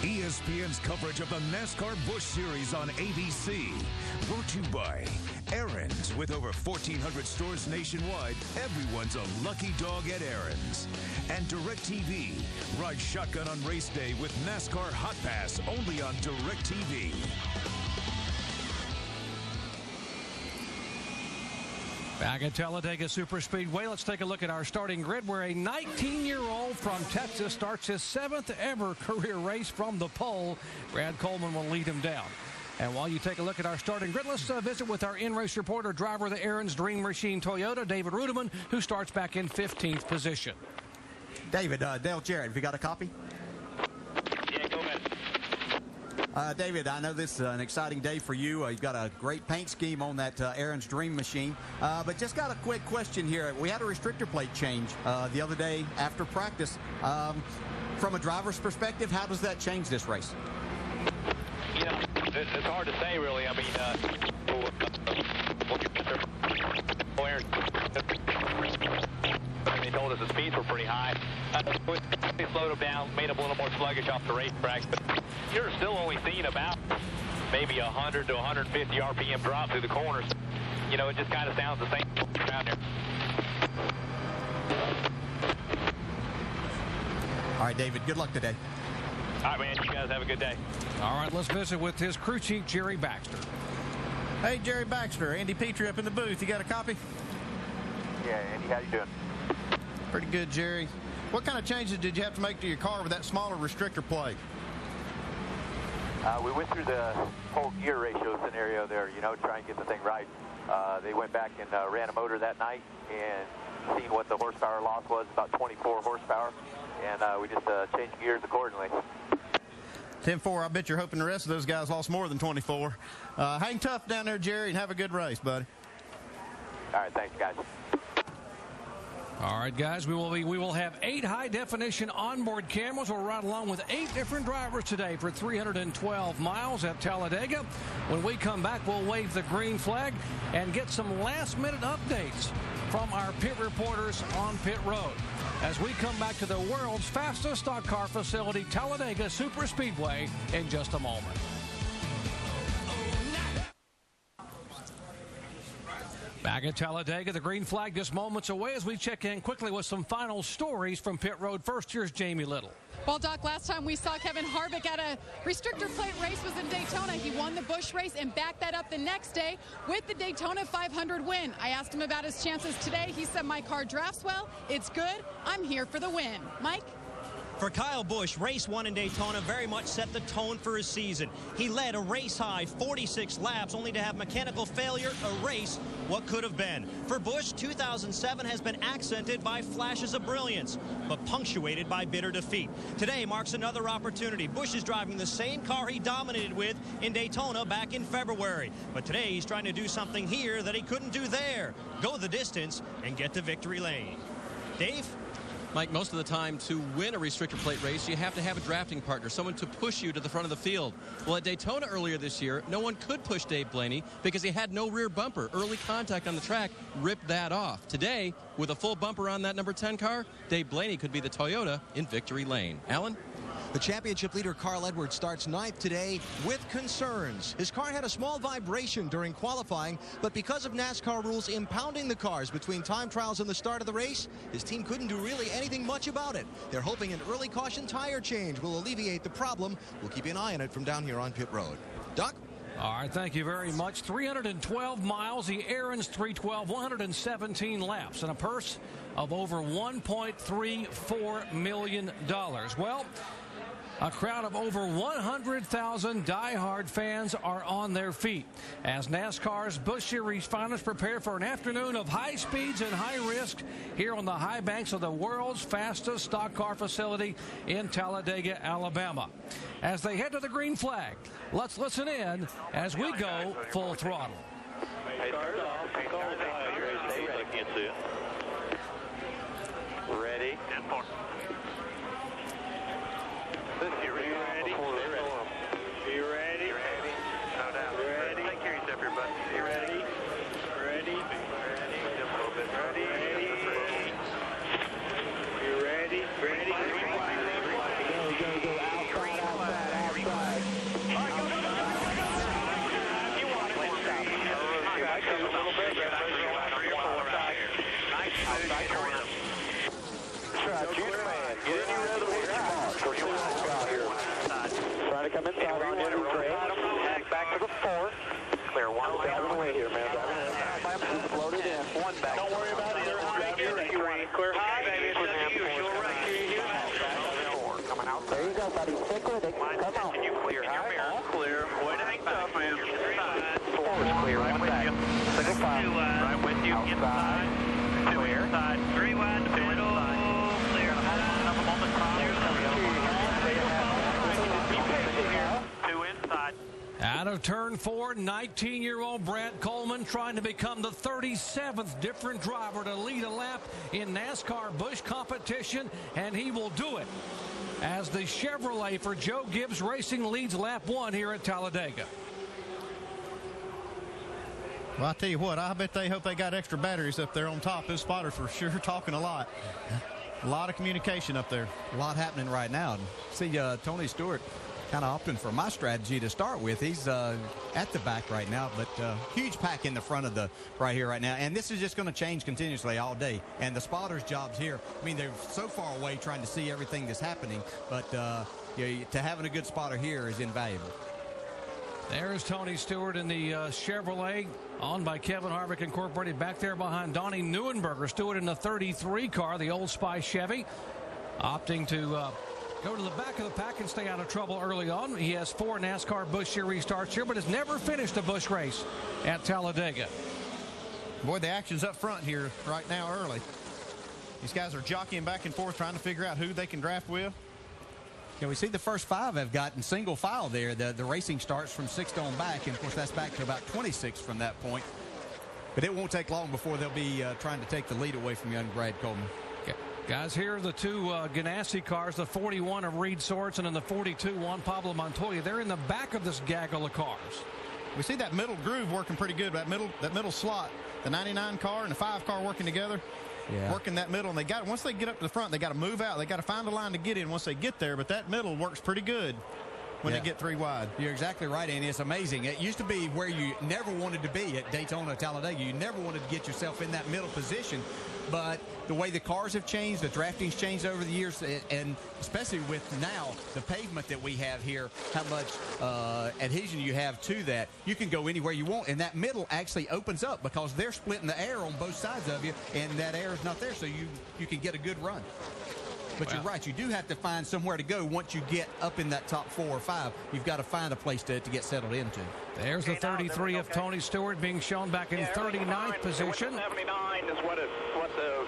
ESPN's coverage of the NASCAR Busch Series on ABC. Brought to you by Aaron's. With over 1,400 stores nationwide, everyone's a lucky dog at Aaron's. And DirecTV. Ride shotgun on race day with NASCAR Hot Pass only on DirecTV. Back at Talladega Superspeedway, let's take a look at our starting grid where a 19-year-old from Texas starts his 7th ever career race from the pole. Brad Coleman will lead him down. And while you take a look at our starting grid, let's visit with our in-race reporter, driver of the Aaron's Dream Machine Toyota, David Rudeman, who starts back in 15th position. David, Dale Jarrett, have you got a copy? Yeah, go ahead. David, I know this is an exciting day for you. You've got a great paint scheme on that Aaron's Dream Machine. But just got a quick question here. We had a restrictor plate change the other day after practice. From a driver's perspective, how does that change this race? You know, it's hard to say, really. I mean, they told us the speeds were pretty high. They slowed them down, made them a little more sluggish off the racetrack. But you're still only seeing about maybe 100 to 150 RPM drop through the corners. You know, it just kind of sounds the same around there. All right, David, good luck today. All right, man, you guys have a good day. All right, let's visit with his crew chief, Jerry Baxter. Hey, Jerry Baxter, Andy Petrie up in the booth. You got a copy? Yeah, Andy, how you doing? Pretty good, Jerry. What kind of changes did you have to make to your car with that smaller restrictor plate? We went through the whole gear ratio scenario there, you know, try and get the thing right. They went back and ran a motor that night and seen what the horsepower loss was, about 24 horsepower, and we just changed gears accordingly. 10-4, I bet you're hoping the rest of those guys lost more than 24. Hang tough down there, Jerry, and have a good race, buddy. All right, thanks, guys. All right, guys, we will have 8 high-definition onboard cameras. We'll ride along with 8 different drivers today for 312 miles at Talladega. When we come back, we'll wave the green flag and get some last-minute updates from our pit reporters on pit road as we come back to the world's fastest stock car facility, Talladega Superspeedway, in just a moment. Back at Talladega, the green flag just moments away as we check in quickly with some final stories from pit road. First, here's Jamie Little. Well, Doc, last time we saw Kevin Harvick at a restrictor plate race was in Daytona. He won the Busch race and backed that up the next day with the Daytona 500 win. I asked him about his chances today. He said, my car drafts well. It's good. I'm here for the win. Mike? For Kyle Busch, race 1 in Daytona very much set the tone for his season. He led a race-high 46 laps, only to have mechanical failure erase what could have been. For Busch, 2007 has been accented by flashes of brilliance, but punctuated by bitter defeat. Today marks another opportunity. Busch is driving the same car he dominated with in Daytona back in February. But today he's trying to do something here that he couldn't do there. Go the distance and get to victory lane. Dave? Mike, most of the time to win a restrictor plate race, you have to have a drafting partner, someone to push you to the front of the field. Well, at Daytona earlier this year, no one could push Dave Blaney because he had no rear bumper. Early contact on the track ripped that off. Today, with a full bumper on that number 10 car, Dave Blaney could be the Toyota in victory lane. Alan? The championship leader, Carl Edwards, starts 9th today with concerns. His car had a small vibration during qualifying, but because of NASCAR rules impounding the cars between time trials and the start of the race, his team couldn't do really anything much about it. They're hoping an early caution tire change will alleviate the problem. We'll keep an eye on it from down here on pit road. Doc? All right, thank you very much. 312 miles, the Aaron's 312, 117 laps, and a purse of over $1.34 million. Well, a crowd of over 100,000 diehard fans are on their feet as NASCAR's Busch Series finalists prepare for an afternoon of high speeds and high risk here on the high banks of the world's fastest stock car facility in Talladega, Alabama. As they head to the green flag, let's listen in as we go full throttle. Ready? You ready? You ready? No doubt. Ready? Take care of yourself, everybody. You ready? Ready? Ready? You ready? Ready? Go, go, go. Outside, outside, come inside on every grade. Back to the 4. Clear 1. Driving away here, man. Loaded in. 1 back. Don't worry about it. Clear high, baby. It's up to you. You're right. Coming out. There you go, buddy. Stick with it. Come on. Can you clear high? All clear. Way to hang tough, man. 4 is clear. 1 back. 6 5. Right with you. Inside. 2 inside. 3 wide. Middle. Clear. Up on the top. 2 inside. Out of turn 4, 19-year-old Brad Coleman trying to become the 37th different driver to lead a lap in NASCAR Busch competition, and he will do it as the Chevrolet for Joe Gibbs Racing leads lap 1 here at Talladega. Well, I tell you what, I bet they hope they got extra batteries up there on top. Those spotters were sure talking a lot. A lot of communication up there. A lot happening right now. See, Tony Stewart kind of opting for my strategy to start with. He's at the back right now, but huge pack in the front of the right here right now. And this is just going to change continuously all day. And the spotters' jobs here, I mean, they're so far away trying to see everything that's happening, but to having a good spotter here is invaluable. There's Tony Stewart in the Chevrolet, owned by Kevin Harvick Incorporated, back there behind Donnie Neuenberger. Stewart in the 33 car, the Old Spice Chevy, opting to go to the back of the pack and stay out of trouble early on. He has 4 NASCAR Busch Series starts here, but has never finished a Busch race at Talladega. Boy, the action's up front here right now early. These guys are jockeying back and forth trying to figure out who they can draft with. Yeah, we see the first 5 have gotten single file there. The racing starts from 6th on back, and of course that's back to about 26 from that point. But it won't take long before they'll be trying to take the lead away from young Brad Coleman. Okay. Guys, here are the 2 Ganassi cars, the 41 of Reed Sorensen and the 42 Juan Pablo Montoya. They're in the back of this gaggle of cars. We see that middle groove working pretty good. That middle slot, the 99 car and the 5 car working together. Yeah. Working that middle, and once they get up to the front, they got to move out. They got to find a line to get in once they get there, but that middle works pretty good when they get 3 wide. You're exactly right, Andy. It's amazing. It used to be where you never wanted to be at Daytona, Talladega. You never wanted to get yourself in that middle position, but the way the cars have changed, the drafting's changed over the years, and especially with now the pavement that we have here, how much adhesion you have to that, you can go anywhere you want, and that middle actually opens up because they're splitting the air on both sides of you, and that air is not there, so you can get a good run. But you're right, you do have to find somewhere to go once you get up in that top 4 or 5. You've got to find a place to get settled into. There's the 33 of Tony Stewart being shown back in 39th position. 79 is what the...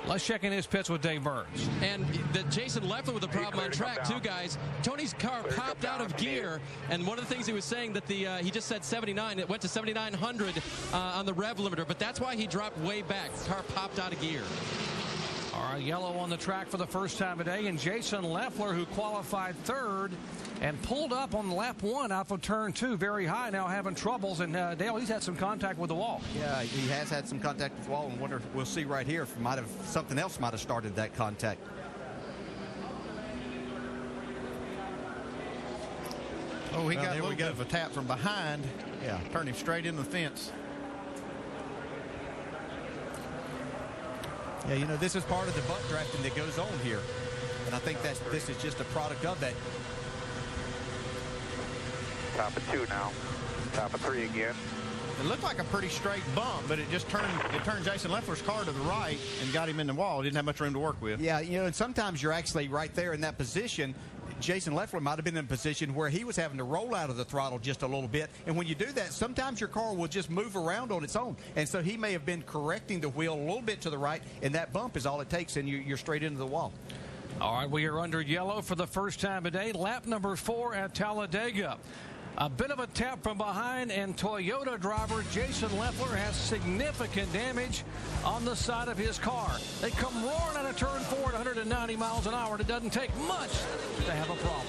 Let's check in his pits with Dave Burns. And the Jason Leffler with a problem on track, too, guys. Tony's car popped out of gear, and one of the things he was saying that he just said 79. It went to 7,900 on the rev limiter, but that's why he dropped way back. Car popped out of gear. All right, yellow on the track for the first time today, and Jason Leffler, who qualified 3rd and pulled up on lap 1 off of turn 2 very high, now having troubles. And Dale, he's had some contact with the wall. Yeah, he has had some contact with the wall, and we'll see right here if something else might have started that contact. Oh, he got a little bit of a tap from behind. Yeah, turned him straight into the fence. Yeah, you know, this is part of the butt drafting that goes on here. And I think this is just a product of that. Top of 2 now. Top of 3 again. It looked like a pretty straight bump, but it turned Jason Leffler's car to the right and got him in the wall. He didn't have much room to work with. Yeah, you know, and sometimes you're actually right there in that position. Jason Leffler might have been in a position where he was having to roll out of the throttle just a little bit. And when you do that, sometimes your car will just move around on its own. And so he may have been correcting the wheel a little bit to the right, and that bump is all it takes, and you're straight into the wall. All right, we are under yellow for the first time today. Lap number 4 at Talladega. A bit of a tap from behind, and Toyota driver Jason Leffler has significant damage on the side of his car. They come roaring out of turn 4 at 190 miles an hour, and it doesn't take much to have a problem.